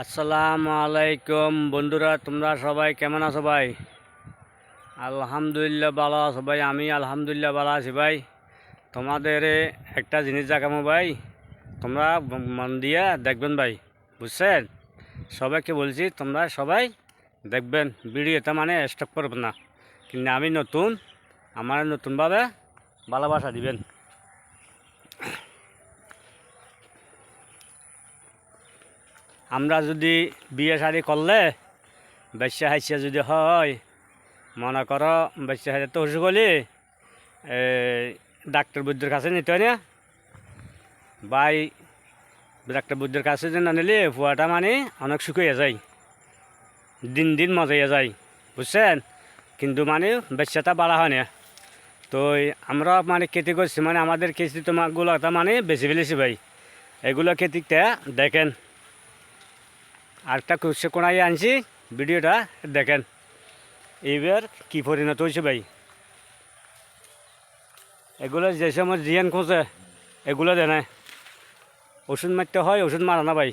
আসসালামু আলাইকুম বন্ধুরা, তোমরা সবাই কেমন আছো ভাই? আলহামদুলিল্লাহ ভালো আছো ভাই। আমি আলহামদুলিল্লাহ ভালো আছি ভাই। তোমাদের একটা জিনিস দেখাবো ভাই, তোমরা মন দিয়ে দেখবেন ভাই, বুঝছেন? সবাইকে বলছি তোমরা সবাই দেখবেন, ভিডিওটা মানে স্টপ করবেন না। কিন্তু আমি নতুন, আমার নতুনভাবে ভালোবাসা দিবেন। আমরা যদি বিয়ে শাড়ি করলে বেশ্যা হাইসা যদি হয়, মনে করো বেশ্যা হাইসা তো হসু গলি ডাক্তার বুদ্ধের কাছে নিতে হয় না ভাই। ডাক্তার বুদ্ধের কাছে যে না নিলে ফুয়াটা মানে অনেক শুকিয়ে যায়, দিন দিন মজাইয়া যায়, বুঝছেন? কিন্তু মানে বেচ্চাটা বাড়া হয় না। তো আমরা মানে খেতে করছি, মানে আমাদের খেতে তোমাগুলোটা মানে বেশি ফেলেছি ভাই। এগুলো খেতিটা দেখেন, আরেকটা কুসে কোনায় আনছি, ভিডিওটা দেখেন এইবার কী পরিণত হয়েছে ভাই। এগুলো যে সময় জিয়ান খোঁজে এগুলো দেয়, ওষুধ মারতে হয়, ওষুধ মারা না ভাই।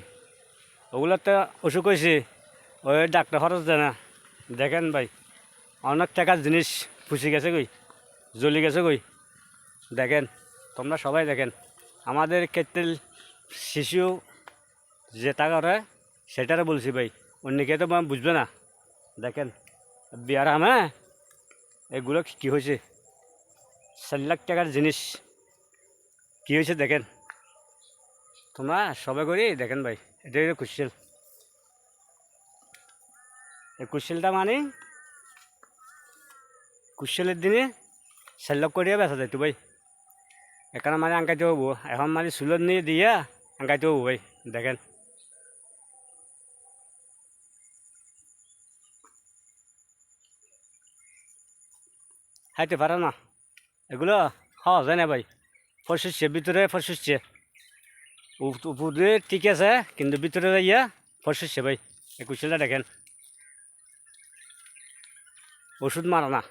ওগুলোতে অসুখ হয়েছে, ওই ডাক্তার খরচ দেয় না। দেখেন ভাই, অনেক টাকার জিনিস ফুসে গেছে কই, জ্বলি গেছে কই। দেখেন, তোমরা সবাই দেখেন। আমাদের ক্ষেত্রে শিশু যেটা করে সেটারে বলছি ভাই, অন্যকে তো বুঝবে না। দেখেন বিয়ার হ্যাঁ, এগুলো কী হয়েছে, 4 লাখ টাকার জিনিস কী হয়েছে দেখেন। তোমরা সবাই করি দেখেন ভাই, এটা হলো কুশল। এই কুশলটা মানে কুশলের দিনে 4 লাখ করিয়া বেচা যাইতো ভাই। এখানে মানে আঙ্কাইতে হবো, এখন মানে চুলত নিয়ে দিয়া আঙ্কাইতে হবো ভাই। দেখেন খাইতে পারে না, এগুলো খাওয়া যায় না ভাই। ফসুচ্ছে ভিতরে, ফসুচ্ছে উপরে ঠিক আছে, কিন্তু ভিতরে যাইয়া ফসুচ্ছে ভাই। এই কুশলটা দেখেন, ওষুধ মারা না,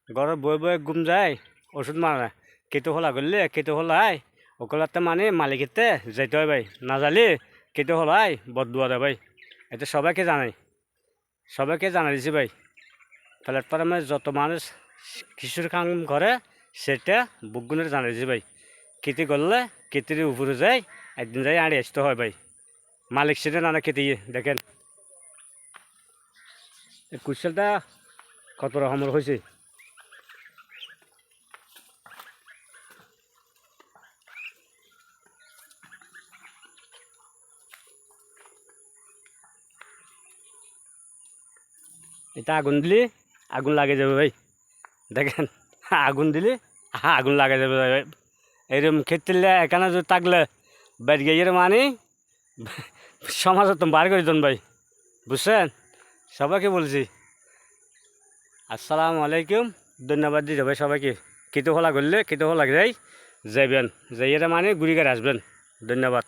ঘরের বয়ে বয়ে ঘুম যায়, ওষুধ মারা না। কেটে হলা করলে কেটে হলাই ওগুলাতে মানে মালিকেতে যাইতে হয় ভাই, না জালি কেটে হলাই বদুয়া দেয় ভাই। এটা সবাইকে জানাই, সবাইকে জানা দিছি ভাই। প্ল্যাটফর্মে যত মানুষ কিশোর কাম করে সেটা বুকগুনের জানা দিছি ভাই। কেটে করলে কেতির উপরে যায়, একদিন যাই আড়ে আসতে হয় ভাই। মালিক সেটা নানা কেটে দেখেন এই কুশলটা কত রকমের হয়েছে। এটা আগুন দিলে আগুন লাগে যাবে ভাই। দেখেন আগুন দিলে আগুন লাগে যাবে ভাই। এরকম ক্ষেত্রে এখানে যদি থাকলে বাইরে গিয়ে মানে সমাজত বার করে দেন ভাই, বুঝছেন? সবাইকে বলছি আসসালামু আলাইকুম, ধন্যবাদ দিতে ভাই সবাইকে। কেতু হলা করলে কেতু হলা যাই যাইবেন, যাইয়েরা মানে ঘুরি করে আসবেন। ধন্যবাদ।